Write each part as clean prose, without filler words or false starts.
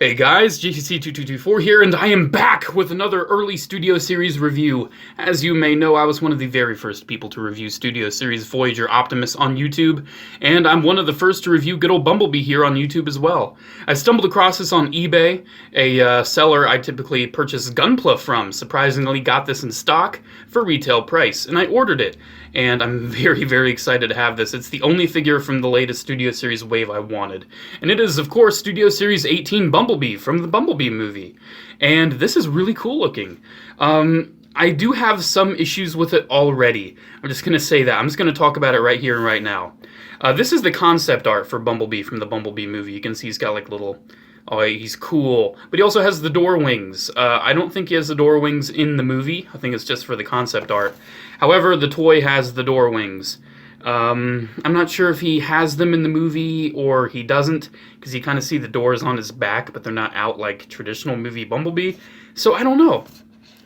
Hey guys, Jcc2224 here, and I am back with another early Studio Series review. As you may know, I was one of the very first people to review Studio Series Voyager Optimus on YouTube, and I'm one of the first to review good old Bumblebee here on YouTube as well. I stumbled across this on eBay, a seller I typically purchase Gunpla from. Surprisingly got this in stock for retail price, and I ordered it. And I'm very, very excited to have this. It's the only figure from the latest Studio Series wave I wanted. And it is, of course, Studio Series 18 Bumblebee from the Bumblebee movie. And this is really cool looking. I do have some issues with it already. I'm just going to say that. I'm just going to talk about it right here and right now. This is the concept art for Bumblebee from the Bumblebee movie. You can see he's got like little... Oh, he's cool. But he also has the door wings. I don't think he has the door wings in the movie. I think it's just for the concept art. However, the toy has the door wings. I'm not sure if he has them in the movie or he doesn't, because you kind of see the doors on his back, but they're not out like traditional movie Bumblebee. So I don't know.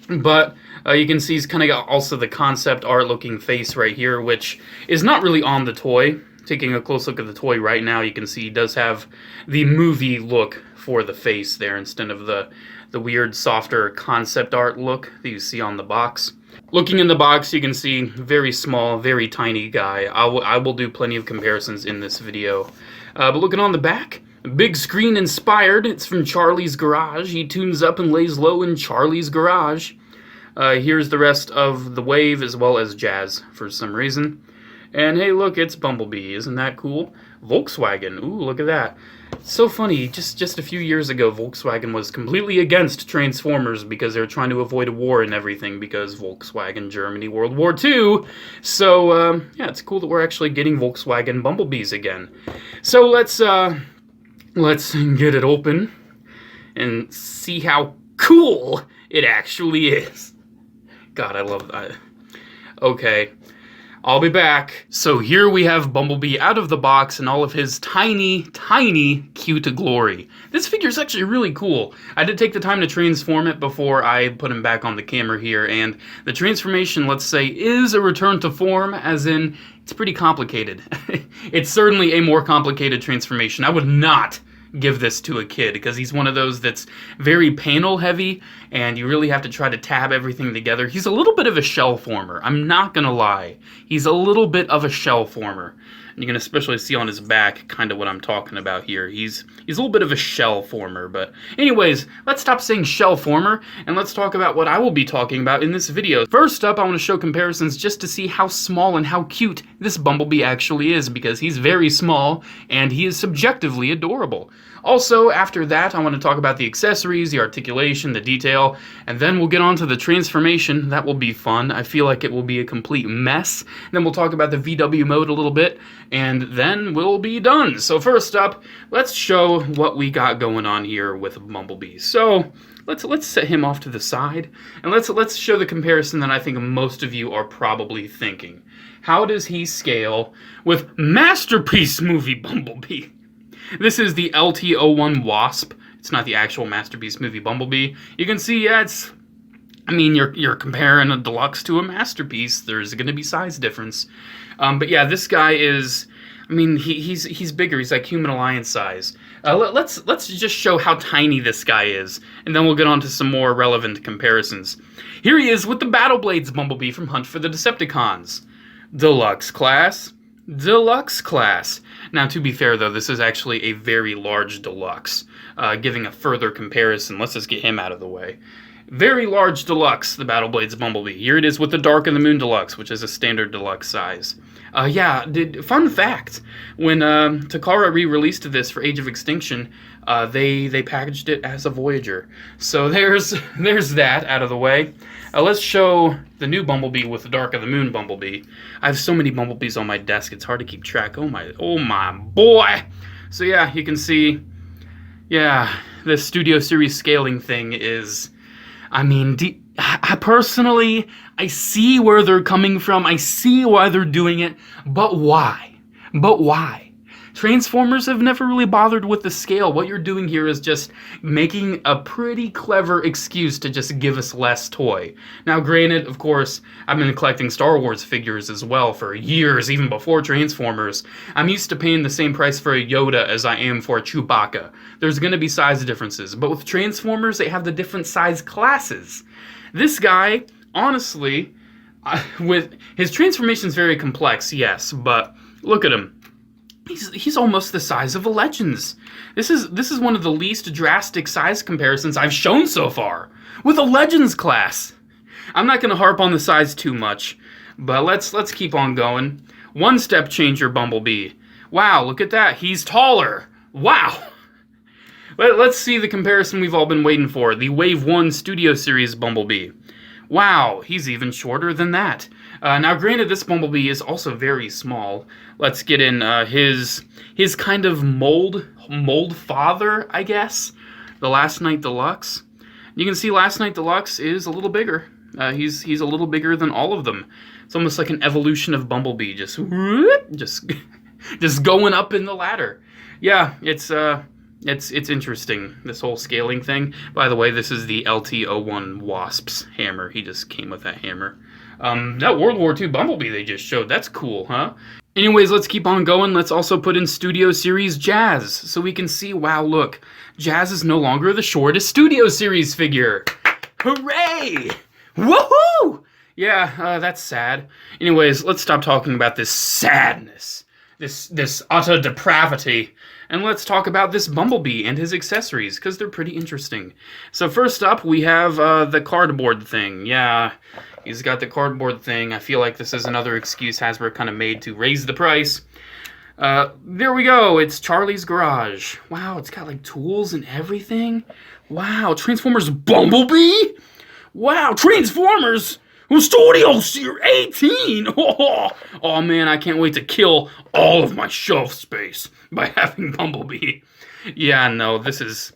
But you can see he's kind of got also the concept art looking face right here, which is not really on the toy. Taking a close look at the toy right now, you can see he does have the movie look for the face there instead of the weird, softer concept art look that you see on the box. Looking in the box, you can see very small, very tiny guy. I will do plenty of comparisons in this video. But looking on the back, big screen inspired. It's from Charlie's Garage. He tunes up and lays low in Charlie's Garage. Here's the rest of the wave as well as Jazz for some reason. And hey, look, it's Bumblebee. Isn't that cool? Volkswagen. Ooh, look at that. It's so funny. Just a few years ago, Volkswagen was completely against Transformers because they were trying to avoid a war and everything because Volkswagen, Germany, World War II. So, yeah, it's cool that we're actually getting Volkswagen Bumblebees again. So let's get it open and see how cool it actually is. God, I love that. Okay. I'll be back. So here we have Bumblebee out of the box in all of his tiny, tiny, cute glory. This figure is actually really cool. I did take the time to transform it before I put him back on the camera here, and the transformation, let's say, is a return to form, as in, it's pretty complicated. It's certainly a more complicated transformation. I would not give this to a kid because he's one of those that's very panel heavy and you really have to try to tab everything together. He's a little bit of a shell former. I'm not gonna lie. He's a little bit of a shell former. And you can especially see on his back kind of what I'm talking about here. He's a little bit of a shell former. But anyways, let's stop saying shell former and let's talk about what I will be talking about in this video. First up, I want to show comparisons just to see how small and how cute this Bumblebee actually is, because he's very small and he is subjectively adorable. Also, after that, I want to talk about the accessories, the articulation, the detail, and then we'll get on to the transformation. That will be fun. I feel like it will be a complete mess. And then we'll talk about the VW mode a little bit, and then we'll be done. So first up, let's show what we got going on here with Bumblebee. So let's set him off to the side, and let's show the comparison that I think most of you are probably thinking. How does he scale with Masterpiece movie Bumblebee? This is the LT-01 Wasp. It's not the actual Masterpiece movie Bumblebee. You can see, yeah, you're comparing a Deluxe to a Masterpiece. There's going to be size difference. But yeah, this guy is, he's bigger. He's like Human Alliance size. Let's just show how tiny this guy is, and then we'll get on to some more relevant comparisons. Here he is with the Battle Blades Bumblebee from Hunt for the Decepticons. Deluxe class. Deluxe class. Now, to be fair, though, this is actually a very large Deluxe. Giving a further comparison, let's just get him out of the way. Very large Deluxe, the Battle Blades Bumblebee. Here it is with the Dark and the Moon Deluxe, which is a standard Deluxe size. Fun fact, when Takara re-released this for Age of Extinction, they packaged it as a Voyager. So there's that out of the way. Let's show the new Bumblebee with the Dark of the Moon Bumblebee. I have so many Bumblebees on my desk, it's hard to keep track. Oh my boy! So yeah, you can see, yeah, the Studio Series scaling thing is, I personally, I see where they're coming from, I see why they're doing it, but why? But why? Transformers have never really bothered with the scale. What you're doing here is just making a pretty clever excuse to just give us less toy. Now, granted, of course, I've been collecting Star Wars figures as well for years, even before Transformers. I'm used to paying the same price for a Yoda as I am for a Chewbacca. There's going to be size differences, but with Transformers, they have the different size classes. This guy, honestly, with his transformation's very complex, yes, but look at him. He's almost the size of a Legends. This is one of the least drastic size comparisons I've shown so far with a Legends class. I'm not going to harp on the size too much, but let's keep on going. One step changer Bumblebee. Wow, look at that. He's taller. Wow. Let's see the comparison we've all been waiting for. The Wave 1 Studio Series Bumblebee. Wow, he's even shorter than that. Now, granted, this Bumblebee is also very small. Let's get in his kind of mold father, I guess. The Last Night Deluxe. You can see Last Night Deluxe is a little bigger. He's a little bigger than all of them. It's almost like an evolution of Bumblebee, just going up in the ladder. Yeah, it's interesting, this whole scaling thing. By the way, this is the LT-01 Wasp's hammer. He just came with that hammer. That World War II Bumblebee they just showed, that's cool, huh? Anyways, let's keep on going. Let's also put in Studio Series Jazz, so we can see, wow, look, Jazz is no longer the shortest Studio Series figure. Hooray! Woohoo! Yeah, that's sad. Anyways, let's stop talking about this sadness, this utter depravity, and let's talk about this Bumblebee and his accessories, because they're pretty interesting. So first up, we have the cardboard thing. Yeah, he's got the cardboard thing. I feel like this is another excuse Hasbro kind of made to raise the price. There we go. It's Charlie's Garage. Wow, it's got like tools and everything. Wow, Transformers Bumblebee? Wow, Transformers Studio Series 18! Oh man, I can't wait to kill all of my shelf space by having Bumblebee. Yeah, no, this is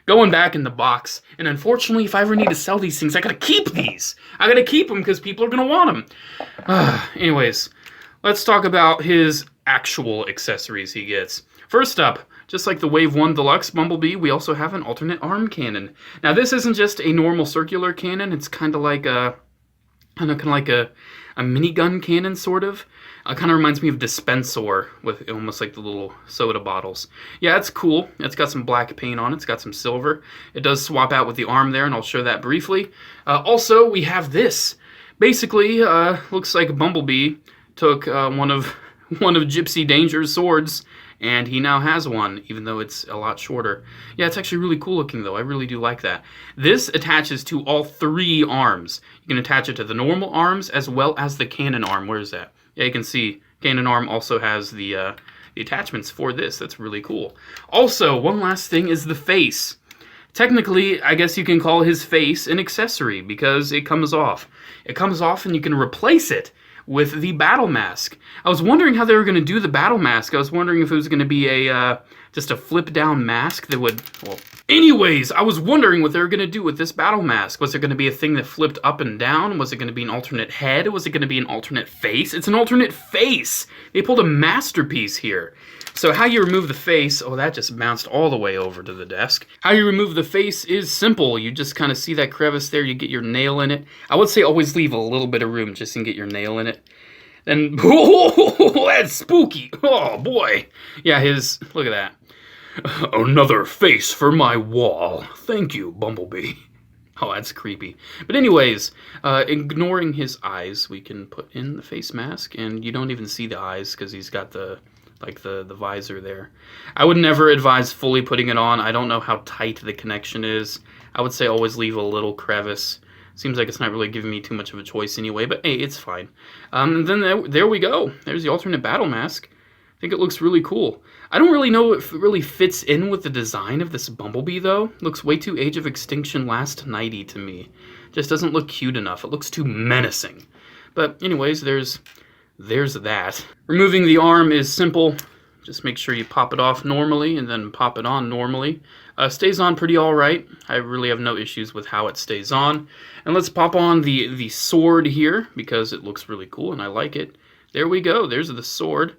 going back in the box. And unfortunately, if I ever need to sell these things, I gotta keep these. I gotta keep them because people are gonna want them. Anyways, let's talk about his actual accessories he gets. First up, just like the Wave 1 Deluxe Bumblebee, we also have an alternate arm cannon. Now, this isn't just a normal circular cannon. It's kind of like a minigun cannon, sort of. Kind of reminds me of Dispensor, with almost like the little soda bottles. Yeah, it's cool. It's got some black paint on it. It's got some silver. It does swap out with the arm there, and I'll show that briefly. Also, we have this. Basically, looks like Bumblebee took one of Gypsy Danger's swords, and he now has one, even though it's a lot shorter. Yeah, it's actually really cool looking, though. I really do like that. This attaches to all three arms. You can attach it to the normal arms as well as the cannon arm. Where is that? Yeah, you can see cannon arm also has the attachments for this. That's really cool. Also, one last thing is the face. Technically, I guess you can call his face an accessory because it comes off. It comes off and you can replace it with the battle mask. I was wondering how they were going to do the battle mask. I was wondering if it was going to be just a flip down mask that would, well, anyways, I was wondering what they were going to do with this battle mask. Was it going to be a thing that flipped up and down? Was it going to be an alternate head? Was it going to be an alternate face? It's an alternate face! They pulled a masterpiece here. So how you remove the face, oh, that just bounced all the way over to the desk. How you remove the face is simple. You just kind of see that crevice there, you get your nail in it. I would say always leave a little bit of room just to get your nail in it. Then, oh, that's spooky. Oh, boy. Yeah, look at that. Another face for my wall. Thank you, Bumblebee. Oh, that's creepy. But anyways, ignoring his eyes, we can put in the face mask, and you don't even see the eyes because he's got the visor there. I would never advise fully putting it on. I don't know how tight the connection is. I would say always leave a little crevice. Seems like it's not really giving me too much of a choice anyway, but hey, it's fine. And then there we go. There's the alternate battle mask. I think it looks really cool. I don't really know if it really fits in with the design of this Bumblebee, though. Looks way too Age of Extinction Last Nighty to me. Just doesn't look cute enough. It looks too menacing. But anyways, there's that. Removing the arm is simple. Just make sure you pop it off normally and then pop it on normally. Stays on pretty alright. I really have no issues with how it stays on. And let's pop on the sword here because it looks really cool and I like it. There we go. There's the sword.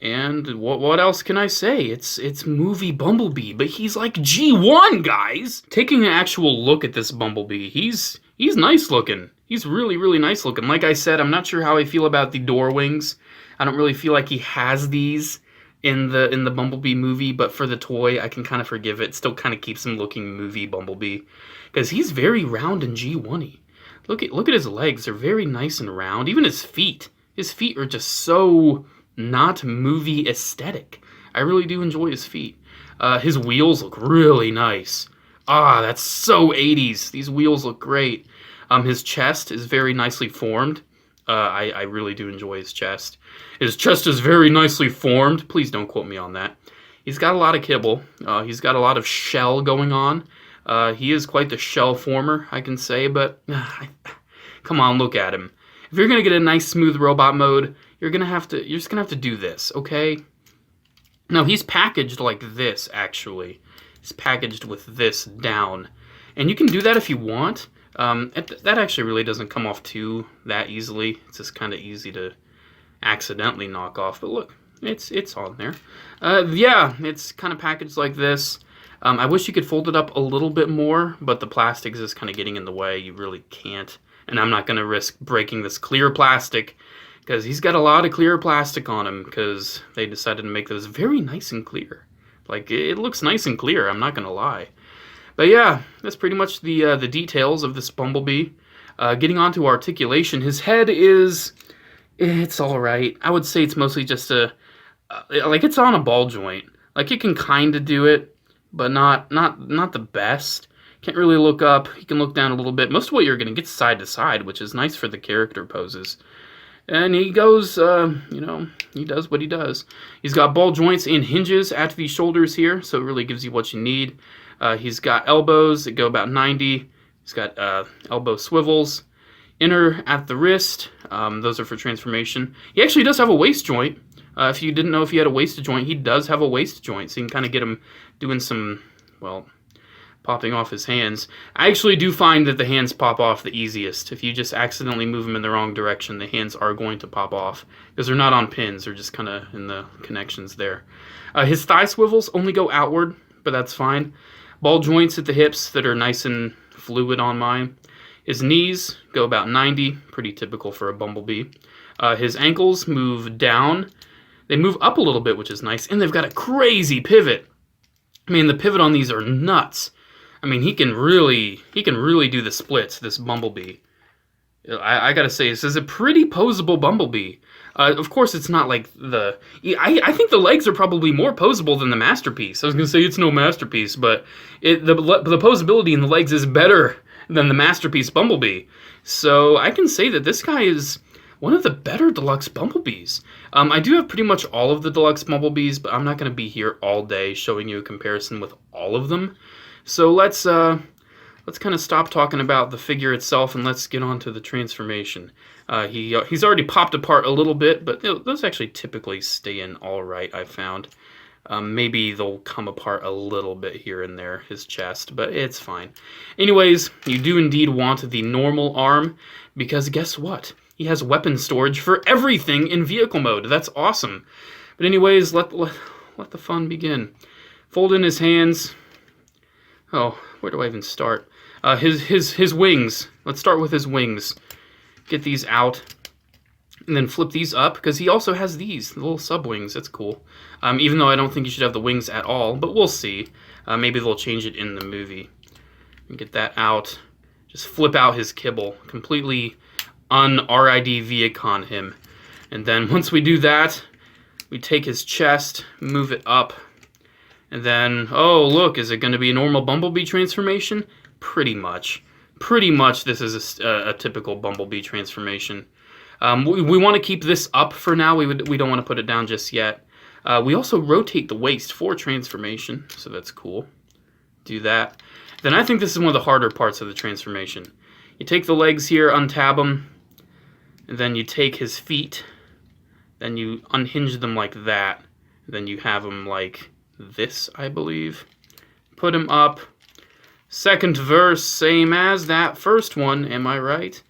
And what else can I say? It's movie Bumblebee, but he's like G1, guys. Taking an actual look at this Bumblebee, he's nice looking. He's really, really nice looking. Like I said, I'm not sure how I feel about the door wings. I don't really feel like he has these in the Bumblebee movie, but for the toy, I can kind of forgive it. Still kind of keeps him looking movie Bumblebee, because he's very round and G1-y. Look at his legs; they're very nice and round. Even his feet. His feet are just so not movie aesthetic. I really do enjoy his feet. His wheels look really nice. Ah, that's so 80s. These wheels look great. His chest is very nicely formed. I really do enjoy his chest. His chest is very nicely formed. Please don't quote me on that. He's got a lot of kibble. He's got a lot of shell going on. He is quite the shell former, I can say, but come on, look at him. If you're gonna get a nice smooth robot mode, you're just gonna have to do this, okay? Now he's packaged like this, actually. He's packaged with this down. And you can do that if you want. That actually really doesn't come off that easily. It's just kind of easy to accidentally knock off. But look, it's on there. Yeah, it's kind of packaged like this. I wish you could fold it up a little bit more, but the plastic is just kind of getting in the way. You really can't. And I'm not going to risk breaking this clear plastic, because he's got a lot of clear plastic on him, because they decided to make those very nice and clear. Like, it looks nice and clear, I'm not going to lie. But yeah, that's pretty much the details of this Bumblebee. Getting on to articulation, his head it's alright. I would say it's mostly just like it's on a ball joint. Like, it can kind of do it, but not the best. Can't really look up. You can look down a little bit. Most of what you're going to get side to side, which is nice for the character poses. And he goes, he does what he does. He's got ball joints and hinges at the shoulders here, so it really gives you what you need. He's got elbows that go about 90. He's got elbow swivels. Inner at the wrist. Those are for transformation. He actually does have a waist joint. If you didn't know if he had a waist joint, he does have a waist joint, so you can kind of get him doing some, well, popping off his hands. I actually do find that the hands pop off the easiest. If you just accidentally move them in the wrong direction, the hands are going to pop off, because they're not on pins, they're just kind of in the connections there. His thigh swivels only go outward, but that's fine. Ball joints at the hips that are nice and fluid on mine. His knees go about 90, pretty typical for a Bumblebee. His ankles move down. They move up a little bit, which is nice, and they've got a crazy pivot. I mean, the pivot on these are nuts. I mean, he can really do the splits, this Bumblebee. I gotta say, this is a pretty posable Bumblebee. Of course, it's not like the... I think the legs are probably more posable than the Masterpiece. I was gonna say it's no Masterpiece, but the posability in the legs is better than the Masterpiece Bumblebee. So I can say that this guy is one of the better Deluxe Bumblebees. I do have pretty much all of the Deluxe Bumblebees, but I'm not gonna be here all day showing you a comparison with all of them. So let's kind of stop talking about the figure itself and let's get on to the transformation. He's already popped apart a little bit, but those actually typically stay in all right, I found. Maybe they'll come apart a little bit here and there, his chest, but it's fine. Anyways, you do indeed want the normal arm, because guess what? He has weapon storage for everything in vehicle mode. That's awesome. But anyways, let the fun begin. Fold in his hands. Oh, where do I even start? His wings. Let's start with his wings. Get these out. And then flip these up, because he also has these, the little sub-wings. That's cool. Even though I don't think you should have the wings at all, but we'll see. Maybe they'll change it in the movie. And get that out. Just flip out his kibble. Completely un-RID Viacon him. And then once we do that, we take his chest, move it up. And then, oh, look, is it going to be a normal Bumblebee transformation? Pretty much. Pretty much this is a typical Bumblebee transformation. We want to keep this up for now. We don't want to put it down just yet. We also rotate the waist for transformation, so that's cool. Do that. Then I think this is one of the harder parts of the transformation. You take the legs here, untab them, and then you take his feet, then you unhinge them like that, then you have them like this, I believe. Put him up. Second verse, same as that first one, am I right?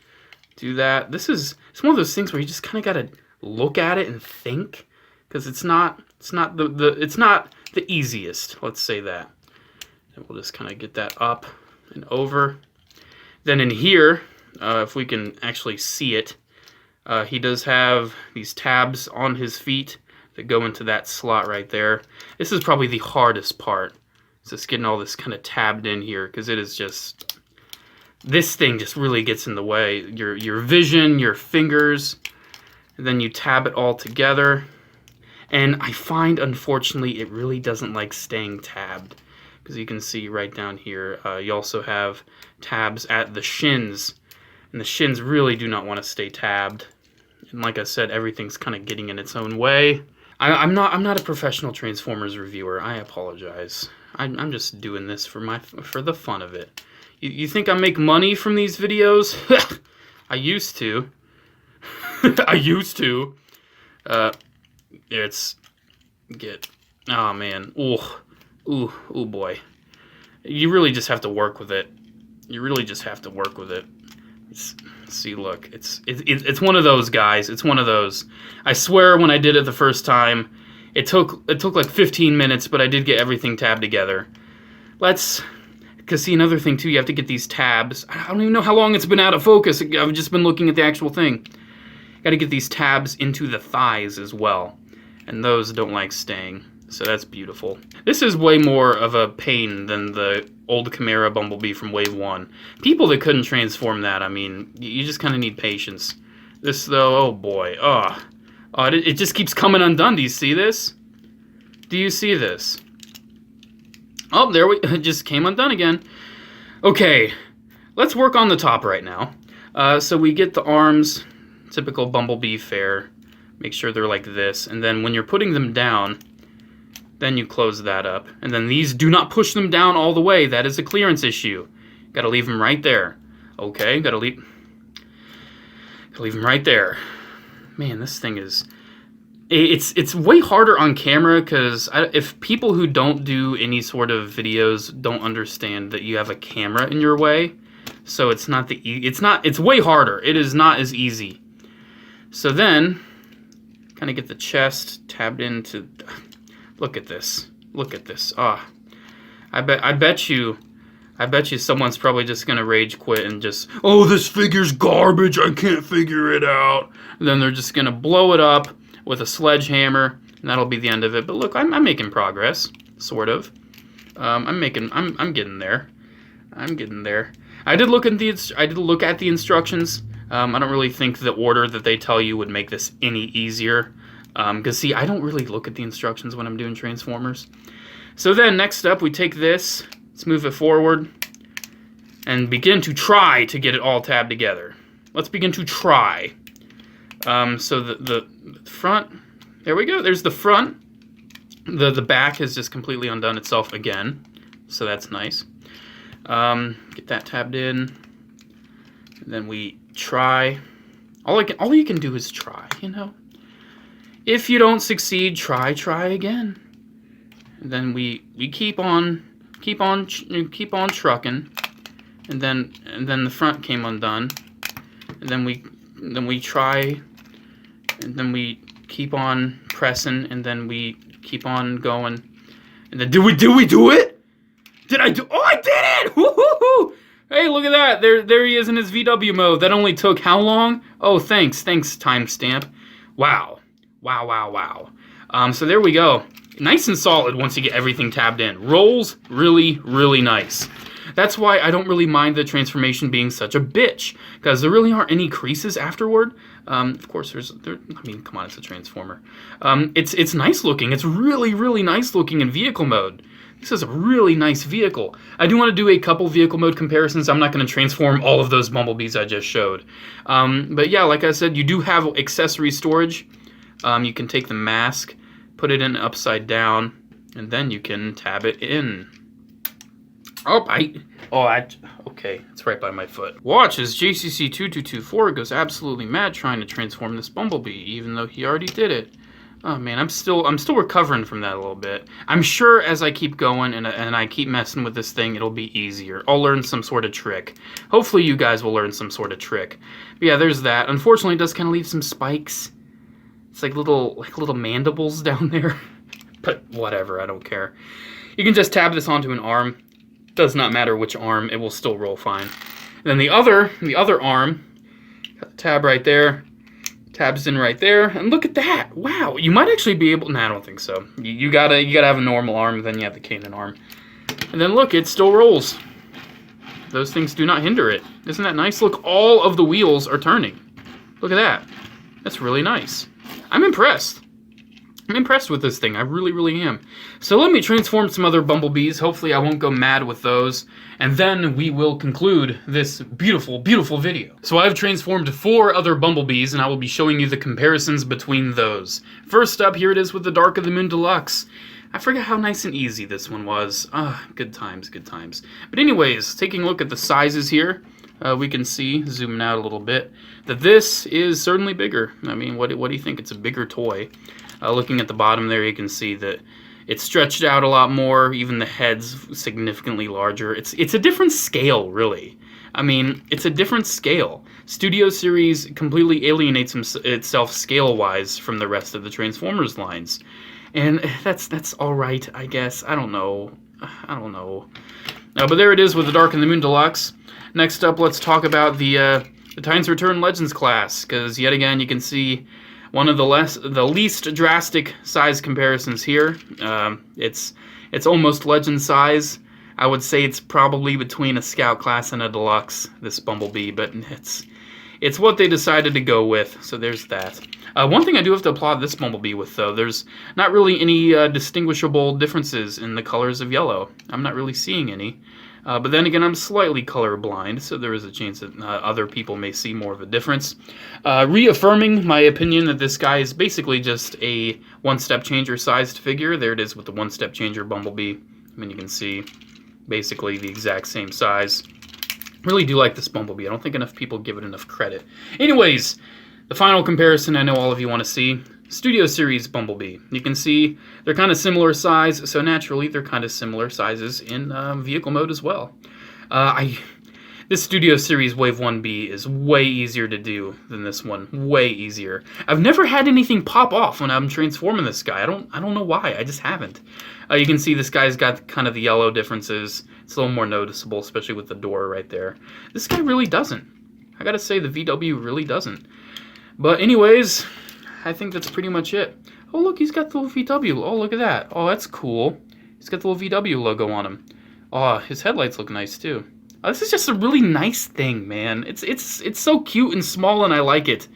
Do that. It's one of those things where you just kind of got to look at it and think. because it's not the easiest. Let's say that. And we'll just kind of get that up and over. Then in here, if we can actually see it, he does have these tabs on his feet that go into that slot right there. This is probably the hardest part. It's just getting all this kind of tabbed in here, because it is just, this thing just really gets in the way. Your vision, your fingers, and then you tab it all together. And I find, unfortunately, it really doesn't like staying tabbed, because you can see right down here, you also have tabs at the shins, and the shins really do not want to stay tabbed. And like I said, everything's kind of getting in its own way. I'm not a professional Transformers reviewer. I apologize. I'm just doing this for the fun of it. You think I make money from these videos? I used to. I used to. Oh man. Ooh boy. You really just have to work with it. You really just have to work with it. See, look, it's one of those, guys. It's one of those. I swear, when I did it the first time, it took like 15 minutes, but I did get everything tabbed together. Because see, another thing too, you have to get these tabs. I don't even know how long it's been out of focus. I've just been looking at the actual thing. Got to get these tabs into the thighs as well, and those don't like staying. So that's beautiful. This is way more of a pain than the old Chimera Bumblebee from Wave 1. People that couldn't transform that, I mean, you just kind of need patience. This, though, oh boy. It just keeps coming undone. Do you see this? Do you see this? Oh, it just came undone again. Okay, let's work on the top right now. So we get the arms, typical Bumblebee fare. Make sure they're like this. And then when you're putting them down, then you close that up. And then these, do not push them down all the way. That is a clearance issue. Gotta leave them right there. Okay, gotta leave them right there. Man, this thing is... It's way harder on camera, because if people who don't do any sort of videos don't understand that you have a camera in your way, so it's way harder. It is not as easy. So then, kind of get the chest tabbed into... Look at this. Look at this. I bet you someone's probably just gonna rage quit and just, oh, this figure's garbage, I can't figure it out. And then they're just gonna blow it up with a sledgehammer, and that'll be the end of it. But look, I'm making progress, sort of. I'm getting there. I'm getting there. I did look at the instructions. I don't really think the order that they tell you would make this any easier. Because, see, I don't really look at the instructions when I'm doing Transformers. So then, next up, we take this, let's move it forward, and begin to try to get it all tabbed together. Let's begin to try. So the front, there we go, there's the front. The back has just completely undone itself again, so that's nice. Get that tabbed in, and then we try. All you can do is try, you know? If you don't succeed, try again. And then we keep on trucking, and then the front came undone, and then we try, and then we keep on pressing, and then we keep on going, and then did we do it? Did I do? Oh, I did it! Woo-hoo-hoo! Hey, look at that! There he is in his VW mode. That only took how long? Oh, thanks timestamp. Wow. Wow. So there we go. Nice and solid once you get everything tabbed in. Rolls really, really nice. That's why I don't really mind the transformation being such a bitch, because there really aren't any creases afterward. Of course, I mean, come on, it's a Transformer. It's nice looking. It's really, really nice looking in vehicle mode. This is a really nice vehicle. I do want to do a couple vehicle mode comparisons. I'm not going to transform all of those Bumblebees I just showed. But yeah, like I said, you do have accessory storage. You can take the mask, put it in upside down, and then you can tab it in. Okay, it's right by my foot. Watch as Jcc2224 goes absolutely mad trying to transform this Bumblebee, even though he already did it. Oh man, I'm still recovering from that a little bit. I'm sure as I keep going and I keep messing with this thing, it'll be easier. I'll learn some sort of trick. Hopefully you guys will learn some sort of trick. But yeah, there's that. Unfortunately, it does kind of leave some spikes. It's like little mandibles down there. But whatever, I don't care. You can just tab this onto an arm. Does not matter which arm, it will still roll fine. And then the other arm, got the tab right there. Tabs in right there, and look at that! Wow, you might actually be able. Nah, I don't think so. You gotta have a normal arm, then you have the Kanan arm, and then look, it still rolls. Those things do not hinder it. Isn't that nice? Look, all of the wheels are turning. Look at that. That's really nice. I'm impressed. I'm impressed with this thing. I really, really am. So let me transform some other Bumblebees. Hopefully I won't go mad with those. And then we will conclude this beautiful, beautiful video. So I've transformed 4 other Bumblebees, and I will be showing you the comparisons between those. First up, here it is with the Dark of the Moon Deluxe. I forget how nice and easy this one was. Good times, good times. But anyways, taking a look at the sizes here, we can see, zooming out a little bit, that this is certainly bigger. I mean, what do you think? It's a bigger toy. Looking at the bottom there, you can see that it's stretched out a lot more. Even the head's significantly larger. It's a different scale, really. I mean, it's a different scale. Studio Series completely alienates itself scale-wise from the rest of the Transformers lines. And that's all right, I guess. I don't know. But there it is with the Dark and the Moon Deluxe. Next up, let's talk about the Titans Return Legends class, because yet again, you can see one of the least drastic size comparisons here. It's almost Legend size. I would say it's probably between a Scout class and a Deluxe, this Bumblebee, but it's what they decided to go with, so there's that. One thing I do have to applaud this Bumblebee with, though, there's not really any distinguishable differences in the colors of yellow. I'm not really seeing any. But then again, I'm slightly colorblind, so there is a chance that other people may see more of a difference. Reaffirming my opinion that this guy is basically just a one-step changer sized figure. There it is with the one-step changer Bumblebee. I mean, you can see basically the exact same size. Really do like this Bumblebee. I don't think enough people give it enough credit. Anyways, the final comparison I know all of you want to see. Studio Series Bumblebee. You can see they're kind of similar size, so naturally they're kind of similar sizes in vehicle mode as well. This Studio Series Wave 1B is way easier to do than this one. Way easier. I've never had anything pop off when I'm transforming this guy. I don't know why. I just haven't. You can see this guy's got kind of the yellow differences. It's a little more noticeable, especially with the door right there. This guy really doesn't. I gotta say, the VW really doesn't. But anyways, I think that's pretty much it. Oh, look, he's got the little VW. Oh, look at that. Oh, that's cool. He's got the little VW logo on him. Oh, his headlights look nice, too. Oh, this is just a really nice thing, man. It's so cute and small, and I like it.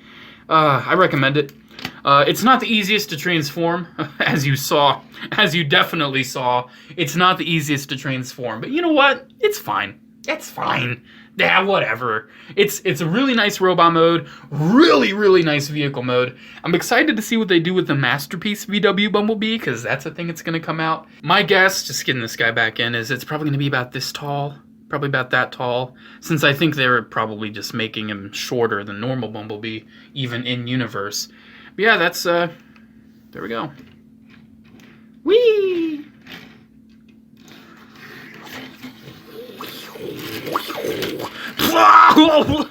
I recommend it. It's not the easiest to transform, as you definitely saw. It's not the easiest to transform, but you know what? It's fine. It's fine. Yeah, whatever. It's a really nice robot mode, really, really nice vehicle mode. I'm excited to see what they do with the Masterpiece VW Bumblebee, because that's a thing that's going to come out. My guess, just getting this guy back in, is it's probably going to be about this tall. Probably about that tall, since I think they're probably just making him shorter than normal Bumblebee, even in universe. But yeah, that's, there we go. Whee! Whoa!